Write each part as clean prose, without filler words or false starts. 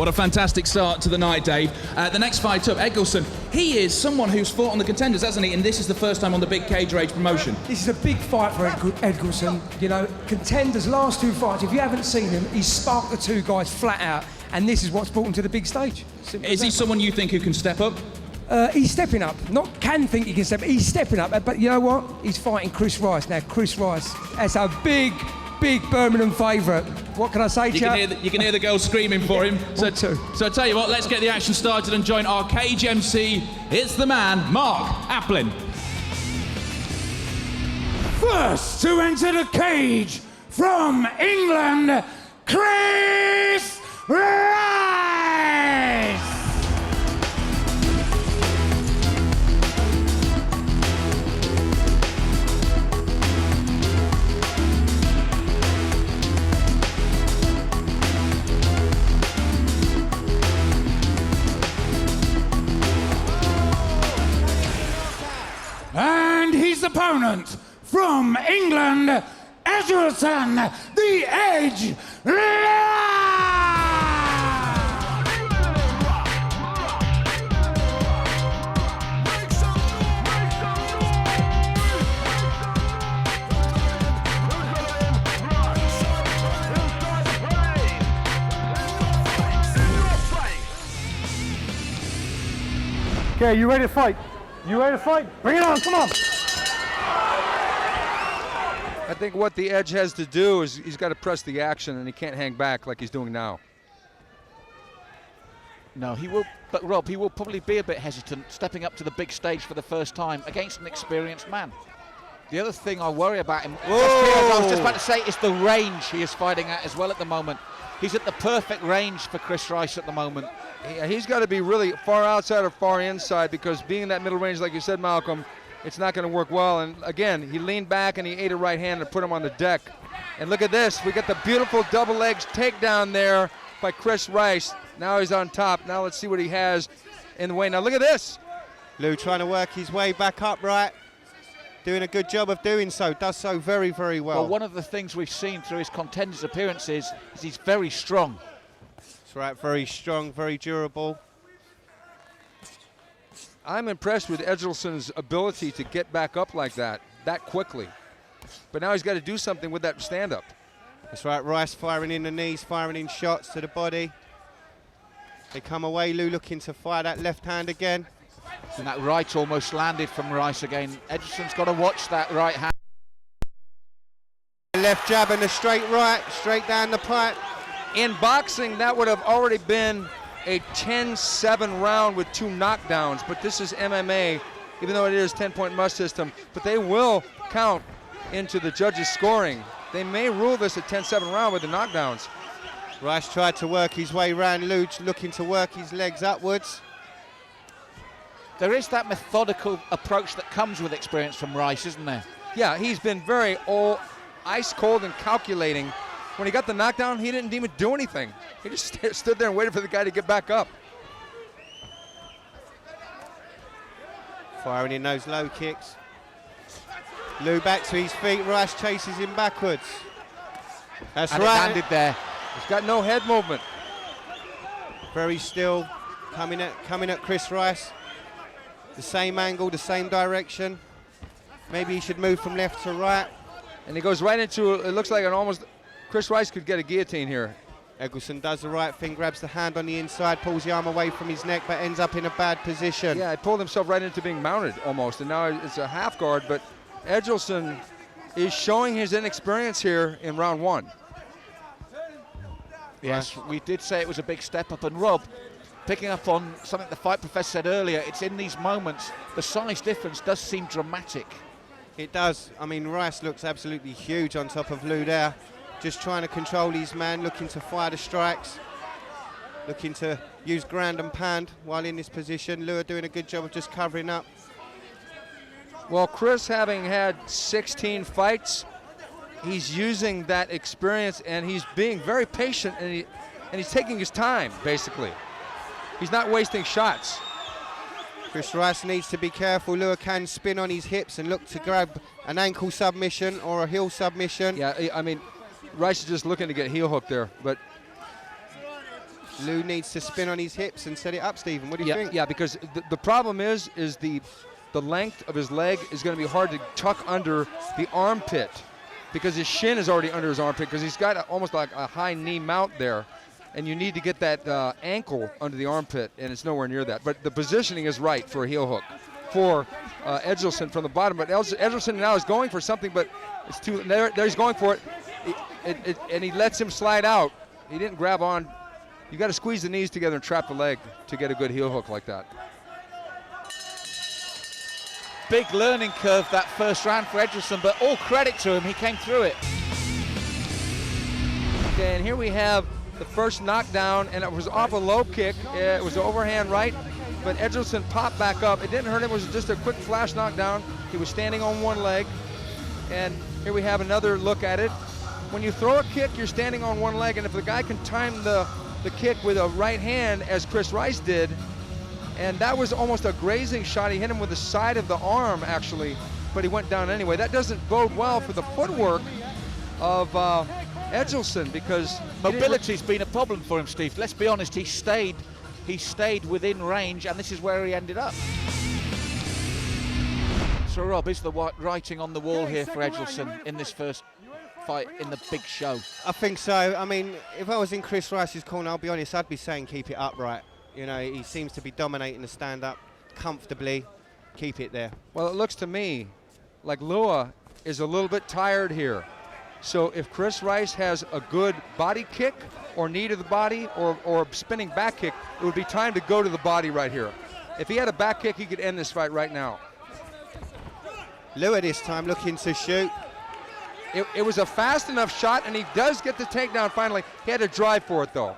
What a fantastic start to the night, Dave. The next fight up, Edgelson. He is someone who's fought on the contenders, hasn't he? And this is the first time on the big cage rage promotion. This is a big fight for Edgelson. You know, contenders' last 2 fights, if you haven't seen him, he's sparked the 2 guys flat out, and this is what's brought him to the big stage. Is he someone you think who can step up? He's stepping up. Not can think he can step up, he's stepping up. But you know what? He's fighting Chris Rice. Now, Chris Rice, that's a big Birmingham favourite. What can I say, chap? You can hear the girls screaming for him. So I tell you what, let's get the action started and join our cage MC. It's the man, Mark Applin. First to enter the cage from England, Chris Rice! And his opponent from England, Edgelson, the Edge. Okay, you ready to fight? You ready to fight? Bring it on, come on! I think what the Edge has to do is he's got to press the action, and he can't hang back like he's doing now. No, he will, but Rob, he will probably be a bit hesitant stepping up to the big stage for the first time against an experienced man. The other thing I worry about him, as I was just about to say, is the range he is fighting at as well at the moment. He's at the perfect range for Chris Rice at the moment. He's got to be really far outside or far inside, because being in that middle range, like you said, Malcolm, it's not going to work well. And again, he leaned back and he ate a right hand and put him on the deck. And look at this. We got the beautiful double legs takedown there by Chris Rice. Now he's on top. Now let's see what he has in the way. Now look at this. Lou trying to work his way back upright. Doing a good job of doing so. Does so very, very well. Well, one of the things we've seen through his contenders' appearances is he's very strong. That's right, very strong, very durable. I'm impressed with Edgelson's ability to get back up like that quickly. But now he's got to do something with that stand-up. That's right, Rice firing in the knees, firing in shots to the body. They come away, Lou looking to fire that left hand again. And that right almost landed from Rice again. Edgelson's got to watch that right hand. Left jab and a straight right, straight down the pipe. In boxing, that would have already been a 10-7 round with 2 knockdowns, but this is MMA, even though it is 10-point must system, but they will count into the judges' scoring. They may rule this a 10-7 round with the knockdowns. Rice tried to work his way round Luch, looking to work his legs upwards. There is that methodical approach that comes with experience from Rice, isn't there? Yeah, he's been very ice cold and calculating. When he got the knockdown, he didn't even do anything. He just stood there and waited for the guy to get back up. Firing in those low kicks. Lou back to his feet, Rice chases him backwards. That's and right. It landed there. He's got no head movement. Very still, coming at Chris Rice. The same angle, the same direction. Maybe he should move from left to right. And he goes right into, it looks like an almost, Chris Rice could get a guillotine here. Edgelson does the right thing, grabs the hand on the inside, pulls the arm away from his neck, but ends up in a bad position. Yeah, he pulled himself right into being mounted almost, and now it's a half guard, but Edgelson is showing his inexperience here in round 1. Yes, we did say it was a big step up, and Rob, picking up on something the fight professor said earlier, it's in these moments, the size difference does seem dramatic. It does. I mean, Rice looks absolutely huge on top of Lou there. Just trying to control his man, looking to fire the strikes, looking to use ground and pound while in this position. Lou are doing a good job of just covering up. Well, Chris, having had 16 fights, he's using that experience, and he's being very patient, and he's taking his time, basically. He's not wasting shots. Chris Rice needs to be careful. Lua can spin on his hips and look to grab an ankle submission or a heel submission. Yeah, I mean, Rice is just looking to get heel hook there, but Lou needs to spin on his hips and set it up, Stephen. What do you think? Yeah, because the problem is the length of his leg is going to be hard to tuck under the armpit, because his shin is already under his armpit, because he's got almost like a high knee mount there, and you need to get that ankle under the armpit, and it's nowhere near that. But the positioning is right for a heel hook for Edgelson from the bottom. But Edgelson now is going for something, but it's too. There he's going for it, and he lets him slide out. He didn't grab on. You got to squeeze the knees together and trap the leg to get a good heel hook like that. Big learning curve that first round for Edgelson, but all credit to him, he came through it. Okay, and here we have the first knockdown, and it was off a low kick. It was an overhand right, but Edgelson popped back up. It didn't hurt him. It was just a quick flash knockdown. He was standing on one leg, and here we have another look at it. When you throw a kick, you're standing on one leg, and if the guy can time the kick with a right hand, as Chris Rice did, and that was almost a grazing shot. He hit him with the side of the arm, actually, but he went down anyway. That doesn't bode well for the footwork of Edgelson, because mobility's been a problem for him, Steve. Let's be honest, he stayed within range, and this is where he ended up. So Rob, is the writing on the wall here for Edgelson in this first fight in the big show? I think so. I mean, if I was in Chris Rice's corner, I'll be honest, I'd be saying keep it upright. You know, he seems to be dominating the stand-up comfortably. Keep it there. Well, it looks to me like Lua is a little bit tired here. So if Chris Rice has a good body kick or knee to the body or spinning back kick, it would be time to go to the body right here. If he had a back kick, he could end this fight right now. Lua this time looking to shoot. It was a fast enough shot, and he does get the takedown finally. He had to drive for it, though.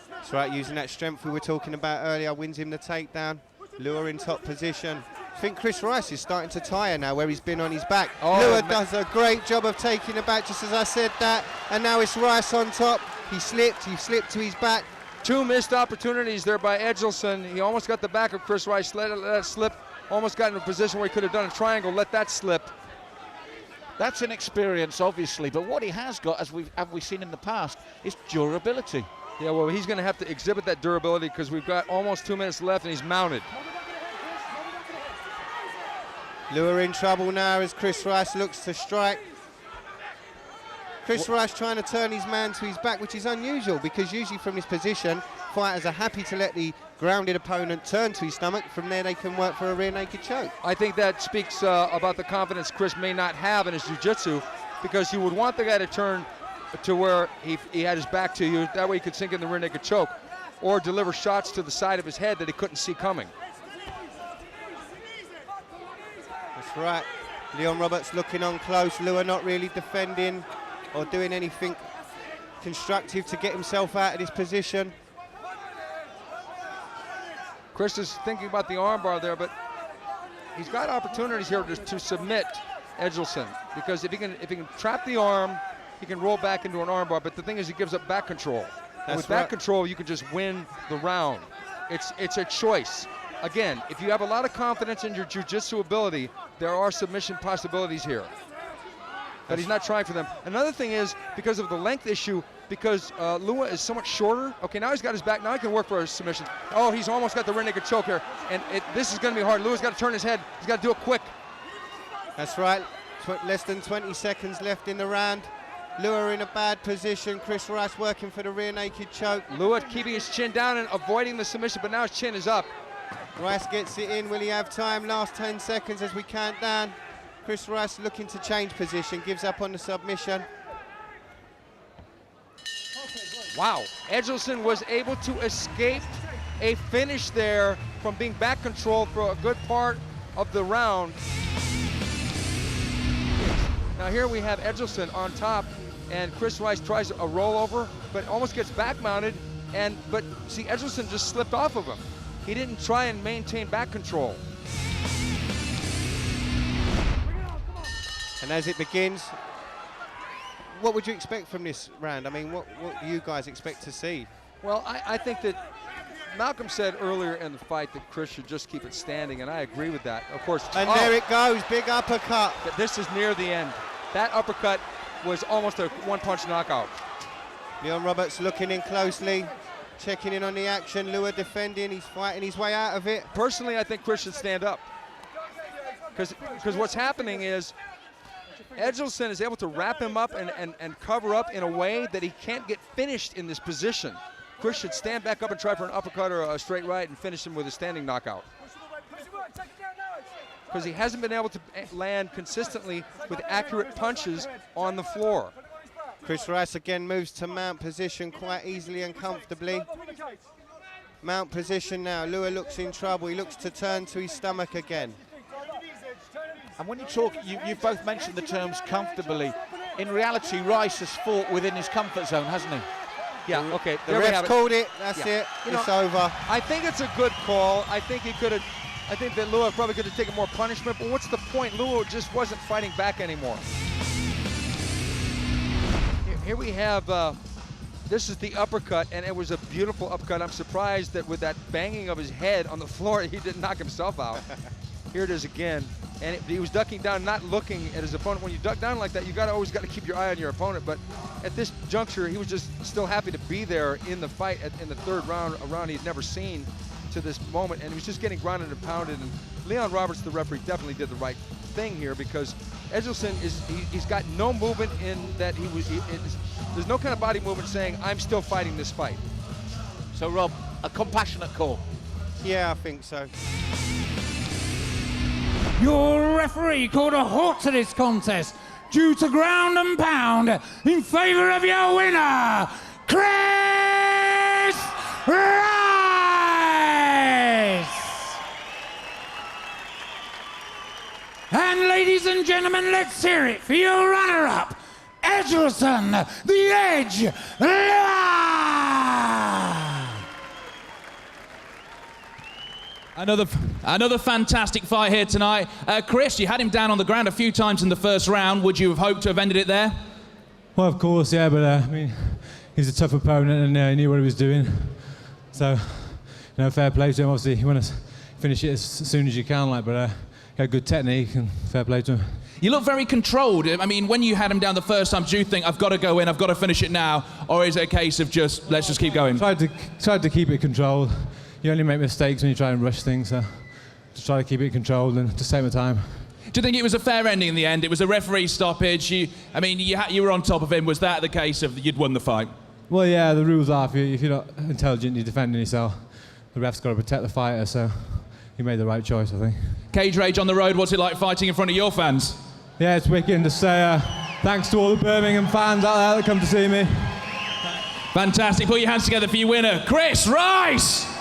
That's right, using that strength we were talking about earlier, wins him the takedown. Lua in top position. I think Chris Rice is starting to tire now where he's been on his back. Lua does a great job of taking it back, just as I said that. And now it's Rice on top. He slipped to his back. Two missed opportunities there by Edgelson. He almost got the back of Chris Rice, let it slip. Almost got in a position where he could have done a triangle, let that slip. That's an experience, obviously, but what he has got, as we've seen in the past, is durability. Yeah, well, he's going to have to exhibit that durability, because we've got almost 2 minutes left, and he's mounted. Lua in trouble now as Chris Rice looks to strike. Chris Rice trying to turn his man to his back, which is unusual, because usually from this position, fighters are happy to let the grounded opponent turn to his stomach. From there, they can work for a rear naked choke. I think that speaks about the confidence Chris may not have in his jiu-jitsu, because you would want the guy to turn to where he had his back to you. That way he could sink in the rear naked choke or deliver shots to the side of his head that he couldn't see coming. That's right. Leon Roberts looking on close. Lua not really defending or doing anything constructive to get himself out of this position. Chris is thinking about the armbar there, but he's got opportunities here to submit Edgelson, because if he can trap the arm, he can roll back into an armbar. But the thing is, he gives up back control. And with back control, you can just win the round. It's a choice. Again, if you have a lot of confidence in your jiu-jitsu ability, there are submission possibilities here. But he's not trying for them. Another thing is, because of the length issue, because Lua is so much shorter. Okay, now he's got his back. Now he can work for a submission. Oh, he's almost got the rear naked choke here. And this is going to be hard. Lua's got to turn his head. He's got to do it quick. That's right. Less than 20 seconds left in the round. Lua in a bad position. Chris Rice working for the rear naked choke. Lua keeping his chin down and avoiding the submission, but now his chin is up. Rice gets it in. Will he have time? Last 10 seconds as we count down. Chris Rice looking to change position, gives up on the submission. Wow, Edgelson was able to escape a finish there from being back controlled for a good part of the round. Now here we have Edgelson on top, and Chris Rice tries a rollover, but almost gets back mounted, but see, Edgelson just slipped off of him. He didn't try and maintain back control. And as it begins, what would you expect from this round? I mean, what do you guys expect to see? Well, I think that Malcolm said earlier in the fight that Chris should just keep it standing, and I agree with that. Of course. And there it goes, big uppercut. This is near the end. That uppercut was almost a one-punch knockout. Leon Roberts looking in closely. checking in on the action. Lua defending, he's fighting his way out of it. Personally, I think Chris should stand up. Because what's happening is Edgelson is able to wrap him up and cover up in a way that he can't get finished in this position. Chris should stand back up and try for an uppercut or a straight right and finish him with a standing knockout. Because he hasn't been able to land consistently with accurate punches on the floor. Chris Rice again moves to mount position quite easily and comfortably. Mount position now. Lua looks in trouble. He looks to turn to his stomach again. And when you talk, you've both mentioned the terms comfortably. In reality, Rice has fought within his comfort zone, hasn't he? Yeah, okay. The ref's called it. That's it. It's over. I think it's a good call. I think he could have. I think that Lua probably could have taken more punishment, but what's the point? Lua just wasn't fighting back anymore. Here we have, this is the uppercut, and it was a beautiful uppercut. I'm surprised that with that banging of his head on the floor, he didn't knock himself out. Here it is again, and he was ducking down, not looking at his opponent. When you duck down like that, you always got to keep your eye on your opponent, but at this juncture, he was just still happy to be there in the fight in the third round, a round he'd never seen to this moment, and he was just getting grounded and pounded. And Leon Roberts, the referee, definitely did the right thing here, because Edgelson he's got no movement in that there's no kind of body movement saying I'm still fighting this fight. So Rob, a compassionate call. Yeah, I think so. Your referee called a halt to this contest due to ground and pound in favor of your winner, Chris Rice! And ladies and gentlemen, let's hear it for your runner-up, Edgelson, the Edge Lua! Another fantastic fight here tonight. Chris, you had him down on the ground a few times in the first round. Would you have hoped to have ended it there? Well, of course, yeah, but I mean, he's a tough opponent and he knew what he was doing. So, fair play to him. Obviously, you want to finish it as soon as you can, but he had good technique and fair play to him. You look very controlled. I mean, when you had him down the first time, do you think, I've got to go in, I've got to finish it now? Or is it a case of let's just keep going? Tried to keep it controlled. You only make mistakes when you try and rush things, so just try to keep it controlled and just take my time. Do you think it was a fair ending in the end? It was a referee stoppage. You were on top of him. Was that the case of you'd won the fight? Well, yeah, the rules are if you're not intelligent, you're defending yourself. The ref's got to protect the fighter, so he made the right choice, I think. Cage Rage on the road, what's it like fighting in front of your fans? Yeah, it's wicked to say thanks to all the Birmingham fans out there that come to see me. Fantastic. Put your hands together for your winner, Chris Rice!